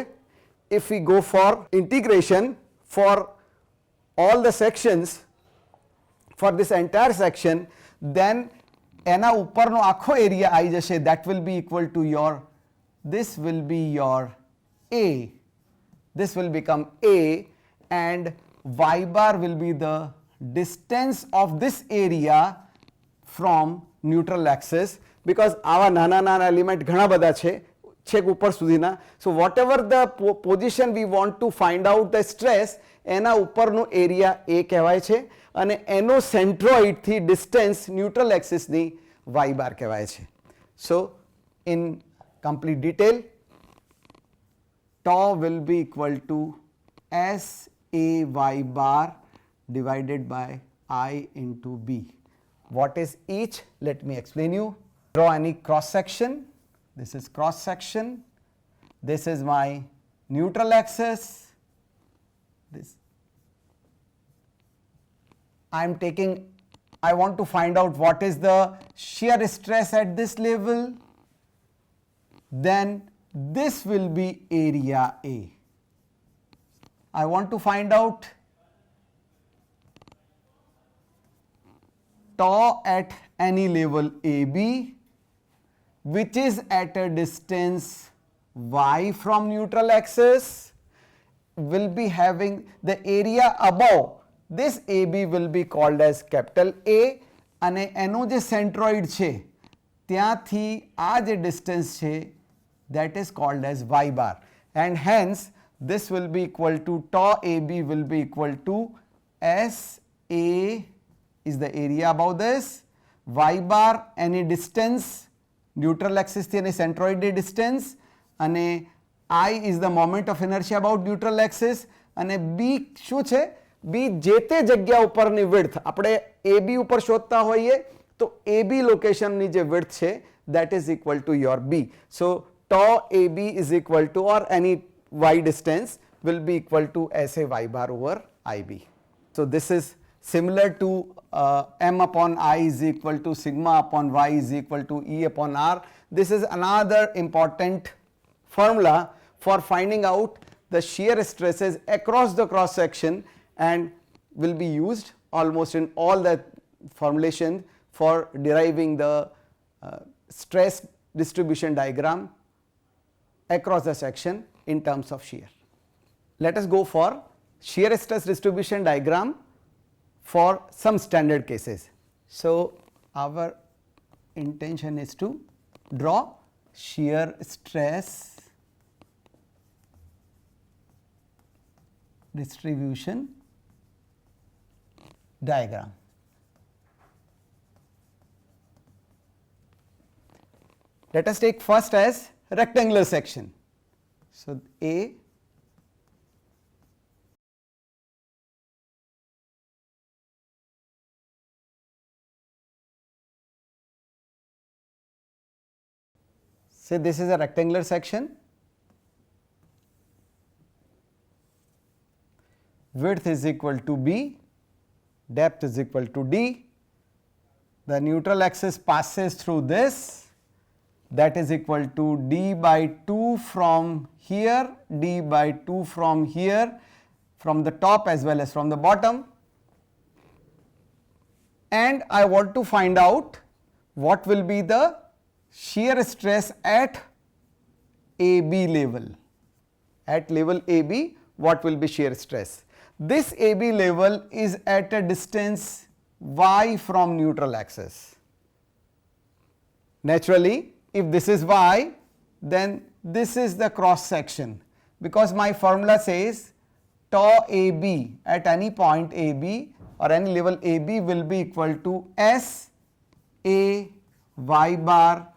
If we go for integration for all the sections, for this entire section, then એના ઉપરનો આખો area આવી જશે, that will be equal to your, this will be your A, this will become A, and y bar will be the distance of this area from neutral axis, because આવા નાના નાના element ઘણા બધા છે છેક ઉપર સુધીના. So what ever the position we want to find out the stress, એના ઉપરનો એરિયા એ કહેવાય છે, અને એનો સેન્ટ્રોઇડથી ડિસ્ટન્સ ન્યુટ્રલ એક્સિસની વાય બાર કહેવાય છે. સો in complete detail, tau will be equal to S A y bar divided by I into B. What is each? Let me explain you. Draw any cross section. This is cross section. This is my neutral axis. This I am taking, I want to find out what is the shear stress at this level. Then this will be area A. I want to find out tau at any level AB, which is at a distance y from neutral axis, will be having the area above. This AB will be called as capital A, અને એનો જે centroid છે ત્યાંથી આ જે distance છે that is called as y bar, and hence this will be equal to tau AB will be equal to S A is the area above this, y bar any distance neutral axis થી any centroid distance, અને I is the moment of inertia about neutral axis, અને B શું છે? B જે તે જગ્યા ઉપરની width આપણે AB ઉપર શોધતા હોઈએ તો AB લોકેશનની જે width છે that is equal to your B. So tau AB is equal to, or any y distance will be equal to SA y bar over IB. So this is similar to M upon I is equal to sigma upon y is equal to E upon R. This is another important formula for finding out the shear stresses across the cross section, and will be used almost in all the formulation for deriving the stress distribution diagram across the section in terms of shear. Let us go for shear stress distribution diagram for some standard cases. So our intention is to draw shear stress distribution diagram. Let us take first as rectangular section. So A, say this is a rectangular section, width is equal to B, depth is equal to D, the neutral axis passes through this, that is equal to D by 2 from here, D by 2 from here, from the top as well as from the bottom, and I want to find out what will be the shear stress at AB level. At level AB, what will be shear stress? This AB level is at a distance y from neutral axis. Naturally, if this is y, then this is the cross section, because my formula says tau AB at any point AB or any level AB will be equal to S A y bar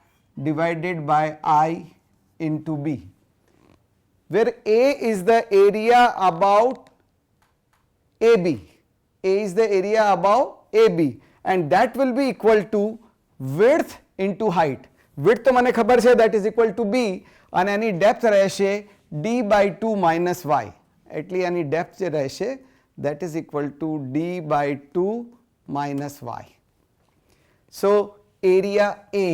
divided by I into B, where A is the area about AB, A is the area above AB, and that will be equal to width into height. width તો મને ખબર છે that is equal to b અને એની depth રહેશે d by 2 minus y એટલે એની depth જે રહેશે that is equal to d by 2 minus y. So area A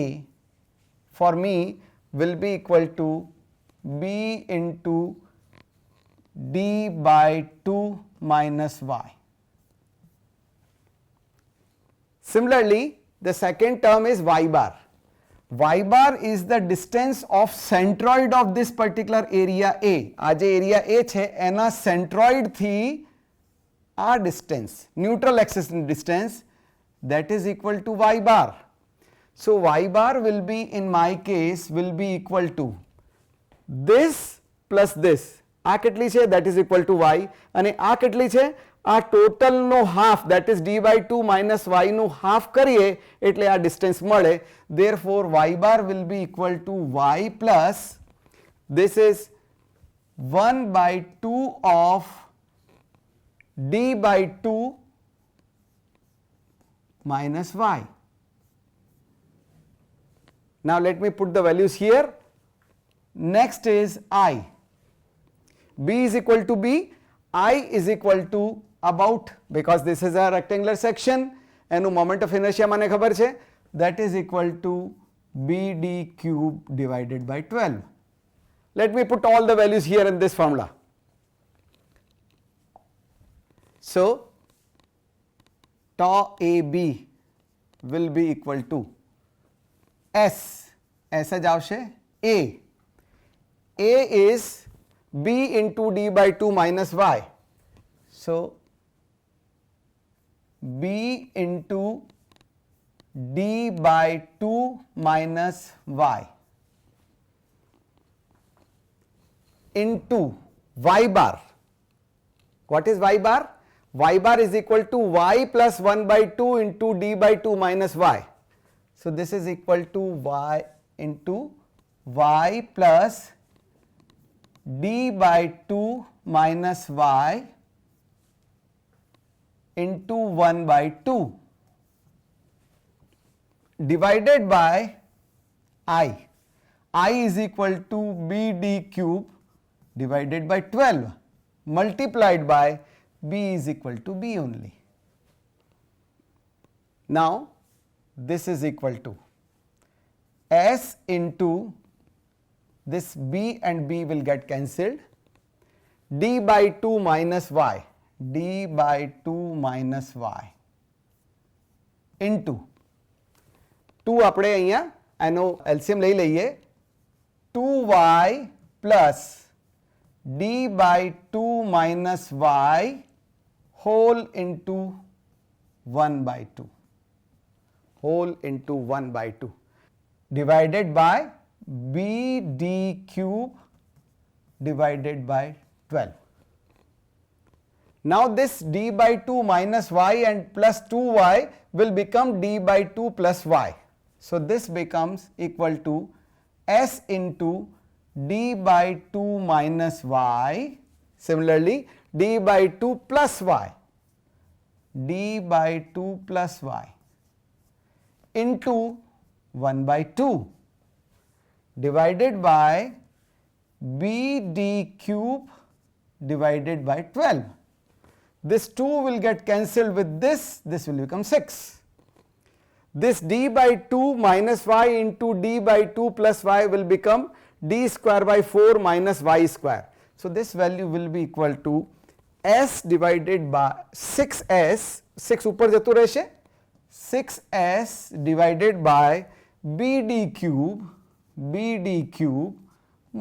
for me will be equal to b into d by 2 minus y. Similarly, the second term is y bar. Y bar is the distance of centroid of this particular area A. આ જે area A છે એના centroid થી આ distance, neutral axis distance, that is equal to y bar. So y bar will be, in my case, will be equal to this plus this. આ કેટલી છે? That is equal to y. અને આ કેટલી છે? આ ટોટલનો half, that is d by 2 minus y નું હાફ કરીએ એટલે આ ડિસ્ટન્સ મળે. Therefore y bar will be equal to y plus this is 1 by 2 of d by 2 minus y. Now let me put the values here. Next is I. B is equal to B. I is equal to about, because this is a rectangular section, એનું moment of inertia મને ખબર છે, that is equal to BD cube divided by 12. Let me put all the values here in this formula. So tau AB will be equal to S જ આવશે A. A is B into d by 2 minus y. So B into d by 2 minus y into y bar. What is y bar? Y bar is equal to y plus 1 by 2 into d by 2 minus y. So this is equal to y into y plus d by 2 minus y into 1 by 2 divided by I. I is equal to BD cube divided by 12 multiplied by B is equal to B only. Now this is equal to S into this B and B will get cancelled, d by 2 minus y, d by 2 minus y into 2 આપણે અહીંયા એનો LCM લઈ લઈએ, 2y plus d by 2 minus y whole into 1 by 2 whole into 1 by 2 divided by BD cube divided by 12. Now this d by 2 minus y and plus 2y will become d by 2 plus y. So this becomes equal to S into d by 2 minus y. Similarly, d by 2 plus y, d by 2 plus y into 1 by 2 divided by BD cube divided by 12. This 2 will get cancelled with this will become 6. This d by 2 minus y into d by 2 plus y will become d square by 4 minus y square. So this value will be equal to S divided by 6S, 6 ઉપર જતું રહેશે, 6S divided by BD cube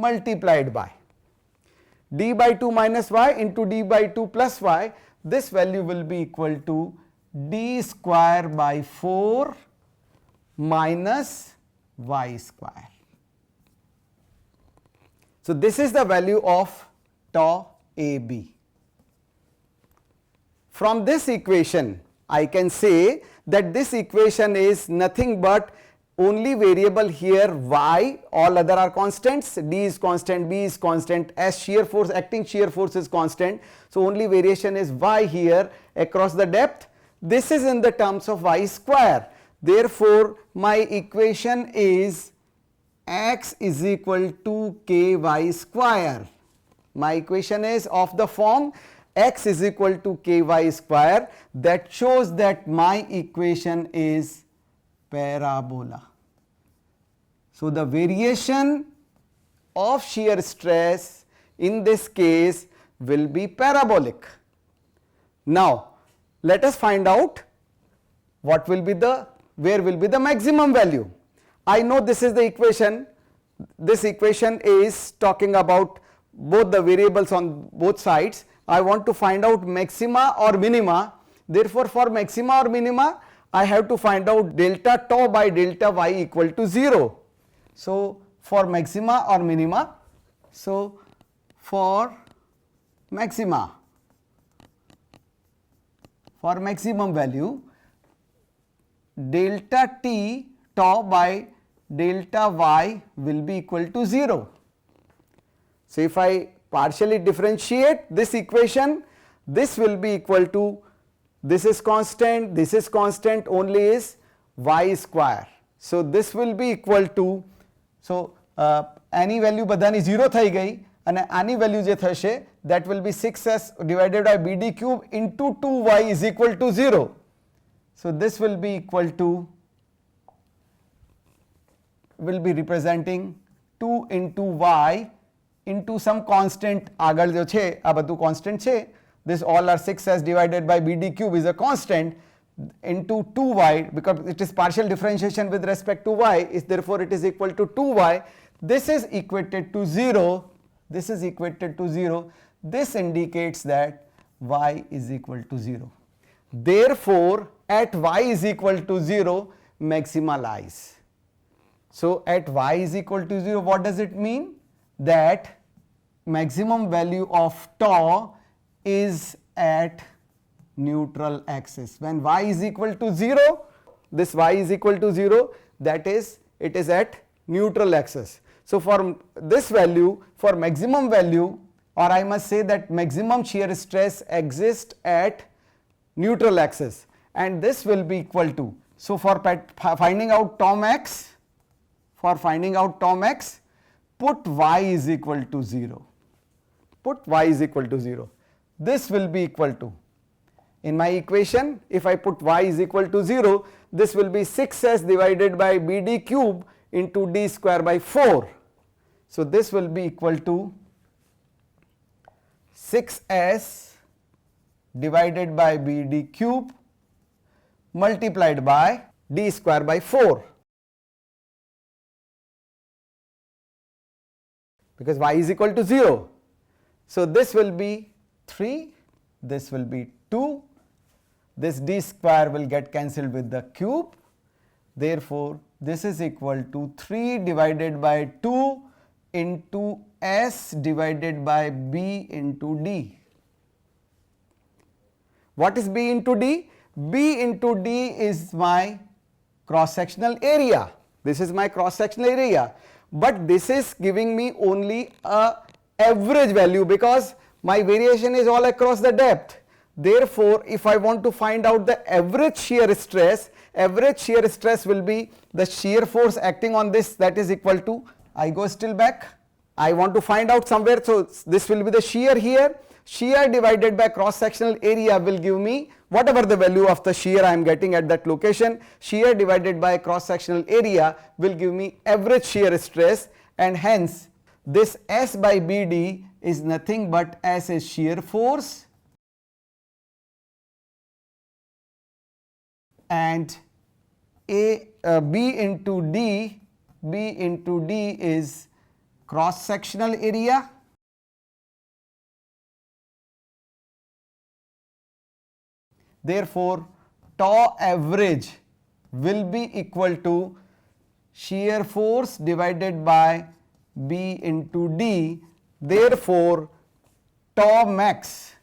multiplied by d by 2 minus y into d by 2 plus y. This value will be equal to d square by 4 minus y square. So this is the value of tau AB. From this equation I can say that this equation is nothing but only variable here y, all other are constants, d is constant, b is constant, S shear force, acting shear force is constant. So only variation is y here across the depth. This is in the terms of y square. Therefore my equation is x is equal to ky square. My equation is of the form x is equal to ky square. That shows that my equation is parabola. So the variation of shear stress in this case will be parabolic. Now let us find out what will be the, where will be the maximum value. I know this is the equation. This equation is talking about both the variables on both sides. I want to find out maxima or minima. Therefore, for maxima or minima, I have to find out delta tau by delta y equal to 0. So for maxima or minima, so for maxima, for maximum value, delta t tau by delta y will be equal to 0. So if I partially differentiate this equation, this will be equal to, this is constant, only is y square. So this will be equal to, so any value બધાની 0 થઈ ગઈ અને આની value જે થશે that will be 6s divided by bd cube into 2y is equal to 0. So this will be equal to, will be representing 2 into y into some constant, આગળ જો છે આ બધું constant છે, this all are 6s divided by bd cube is a constant, into 2y, because it is partial differentiation with respect to y, is therefore it is equal to 2y. This is equated to 0, this is equated to 0, this indicates that y is equal to 0. Therefore at y is equal to 0 maxima lies. So at y is equal to 0, what does it mean? That maximum value of tau is at neutral axis. When y is equal to 0, this y is equal to 0, that is it is at neutral axis. So for this value, for maximum value, or I must say that maximum shear stress exists at neutral axis, and this will be equal to, so for finding out tau max, for finding out tau max, put y is equal to 0, put y is equal to 0. This will be equal to, in my equation, if I put y is equal to 0, this will be 6s divided by bd cube into d square by 4. So this will be equal to 6s divided by bd cube multiplied by d square by 4, because y is equal to 0. So this will be 3, this will be 2, this d square will get cancelled with the cube. Therefore this is equal to 3 divided by 2 into s divided by b into d. What is b into d? B into d is my cross sectional area. This is my cross sectional area, but this is giving me only a average value because my variation is all across the depth. Therefore if I want to find out the average shear stress will be the shear force acting on this, that is equal to, I go still back, I want to find out somewhere, so this will be the shear here, shear divided by cross sectional area will give me whatever the value of the shear I am getting at that location, shear divided by cross sectional area will give me average shear stress, and hence this S by BD is nothing but S is shear force and B into D is cross sectional area. Therefore tau average will be equal to shear force divided by B into D. Therefore tau max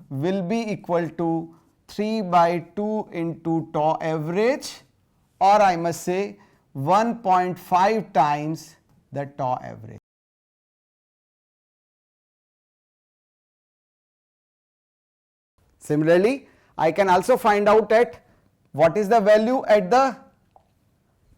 will be equal to 3 by 2 into tau average, or I must say 1.5 times the tau average. Similarly, I can also find out at what is the value at the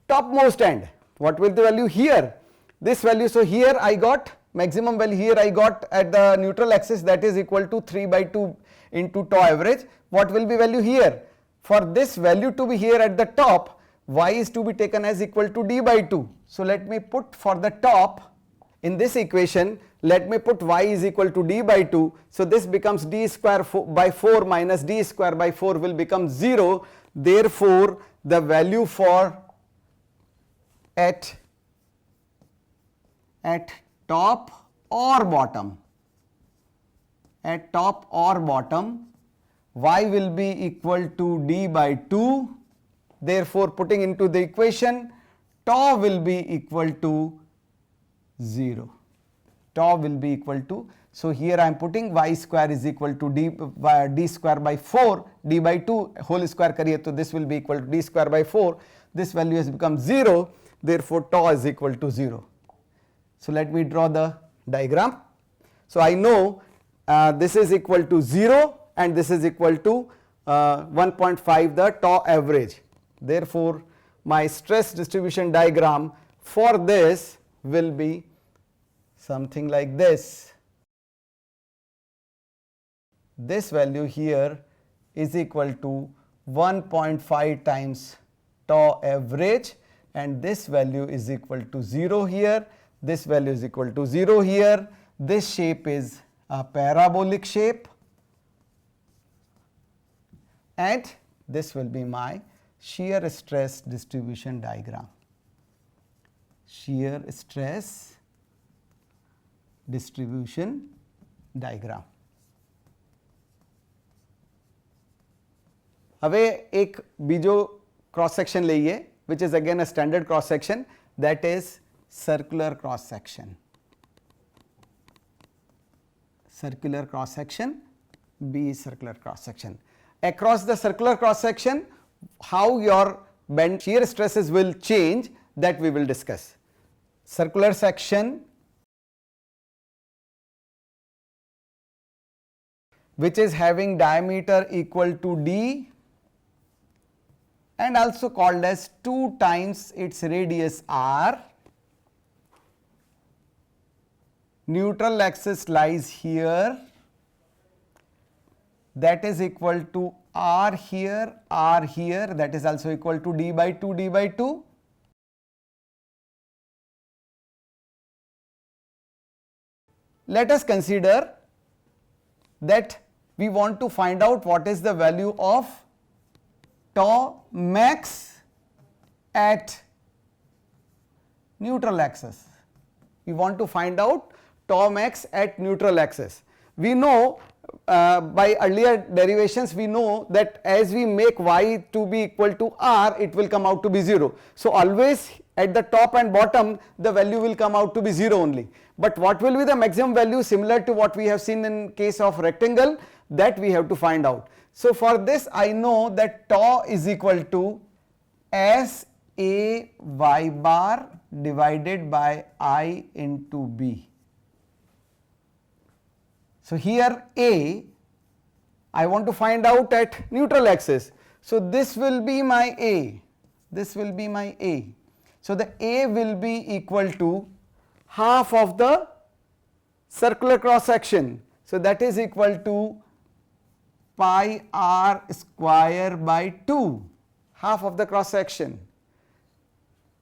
topmost end. What will the value here? This value, so here I got maximum value, here I got at the neutral axis, that is equal to 3 by 2 into tau average. What will be value here? For this value to be here at the top, y is to be taken as equal to d by 2. So let me put for the top in this equation, let me put y is equal to d by 2. So this becomes d square by 4 minus d square by 4 will become 0. Therefore, the value for at top or bottom, at top or bottom, y will be equal to d by 2. Therefore, putting into the equation, tau will be equal to 0. Tau will be equal to, so here I am putting y square is equal to d square by 4, d by 2 whole square kariye, so this will be equal to d square by 4. This value has become 0. Therefore, tau is equal to 0. So let me draw the diagram. So I know this is equal to 0 and this is equal to 1.5 the tau average. Therefore, my stress distribution diagram for this will be something like this. This value here is equal to 1.5 times tau average, and this value is equal to 0 here. This value is equal to 0 here. This shape is a parabolic shape, and this will be my shear stress distribution diagram. Shear stress distribution diagram. હવે એક બીજો cross section લઈએ, which is again a standard cross section, that is circular cross section. Circular cross section, B is circular cross section. Across the circular cross section, how your bend shear stresses will change, that we will discuss. Circular section which is having diameter equal to d and also called as 2 times its radius r. Neutral axis lies here, that is equal to r here, that is also equal to d by 2, d by 2. Let us consider that we want to find out what is the value of tau max at neutral axis. We want to find out tau max at neutral axis. We know by earlier derivations, we know that as we make y to be equal to r, it will come out to be 0. So always at the top and bottom the value will come out to be 0 only. But what will be the maximum value, similar to what we have seen in case of rectangle, that we have to find out. So for this I know that tau is equal to S A y bar divided by I into B. So here A, I want to find out at neutral axis. So this will be my A, this will be my A. So the A will be equal to half of the circular cross section. So that is equal to pi r square by 2, half of the cross section.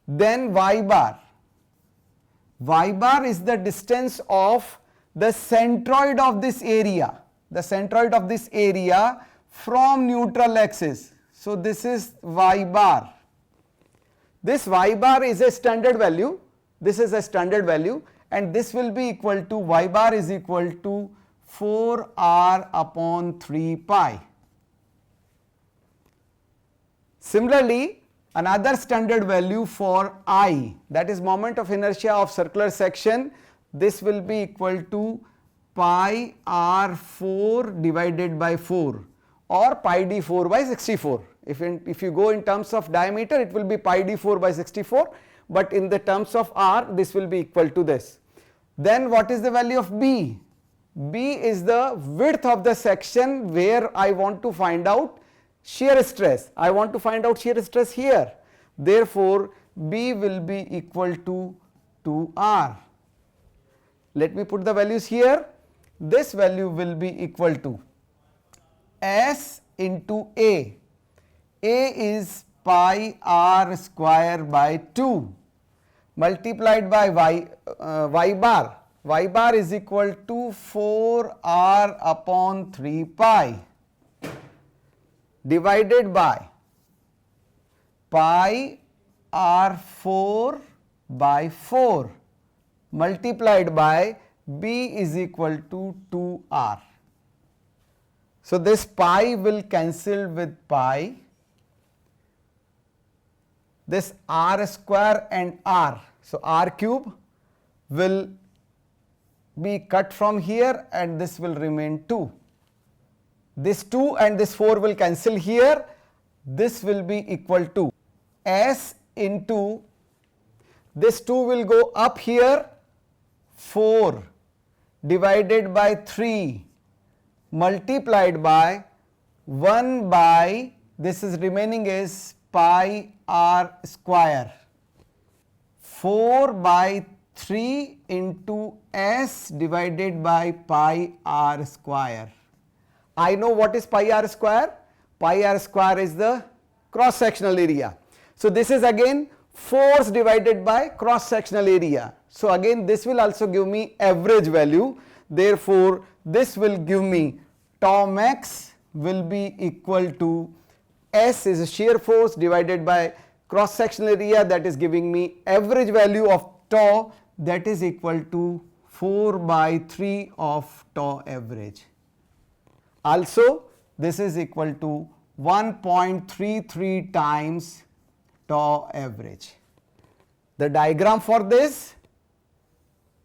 Then y bar is the distance of the centroid of this area, from neutral axis. So this is y bar. This y bar is a standard value, and this will be equal to, y bar is equal to 4r upon 3 pi. Similarly, another standard value for I, that is moment of inertia of circular section, this will be equal to pi r4 divided by 4 or pi d4 by 64. If you go in terms of diameter, it will be pi d4 by 64, but in the terms of r, this will be equal to this. Then what is the value of B? B is the width of the section where I want to find out shear stress. I want to find out shear stress here. Therefore, B will be equal to 2R. Let me put the values here. This value will be equal to S into A. A is pi r square by 2 multiplied by y bar. Y bar is equal to 4r upon 3 pi divided by pi r4 by 4 multiplied by B is equal to 2r. So this pi will cancel with pi. This r square and r, so r cube will be cut from here and this will remain 2. This 2 and this 4 will cancel here. This will be equal to S into this 2 will go up here, 4 divided by 3 multiplied by 1 by this is remaining is pi r square. 4 by 3 into S divided by pi r square. I know what is pi r square. Pi r square is the cross sectional area. So this is again force divided by cross sectional area. So again this will also give me average value. Therefore this will give me tau max will be equal to S is a shear force divided by cross sectional area, that is giving me average value of tau, that is equal to 4 by 3 of tau average. Also this is equal to 1.33 times tau average. The diagram for this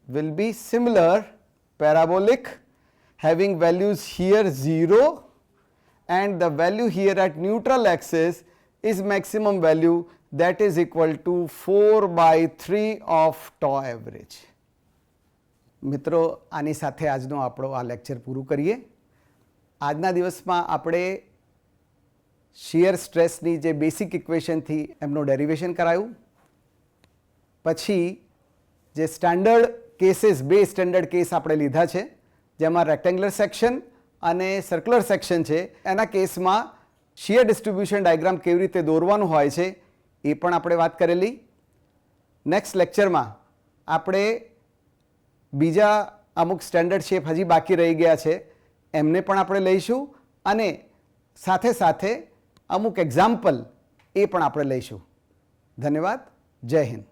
will be similar, parabolic, having values here 0 and the value here at neutral axis is maximum value, that is equal to 4 by 3 of tau average. મિત્રો આની સાથે આજનો આપણો આ lecture પૂરું કરીએ. આજના દિવસમાં આપણે શિયર સ્ટ્રેસની જે બેસિક ઇક્વેશનથી એમનો ડેરિવેશન કરાયું, પછી જે સ્ટાન્ડર્ડ કેસીસ, બે સ્ટાન્ડર્ડ કેસ આપણે લીધા છે જેમાં રેક્ટેંગ્યુલર સેક્શન અને સર્ક્યુલર સેક્શન છે, એના કેસમાં શિયર ડિસ્ટ્રીબ્યુશન ડાયાગ્રામ કેવી રીતે દોરવાનું હોય છે એ પણ આપણે વાત કરેલી. નેક્સ્ટ લેક્ચરમાં આપણે બીજા અમુક સ્ટાન્ડર્ડ શેપ હજી બાકી રહી ગયા છે એમને પણ આપણે લઈશું અને સાથે સાથે અમુક એક્ઝામ્પલ એ પણ આપણે લઈશું. ધન્યવાદ. જય હિન્દ.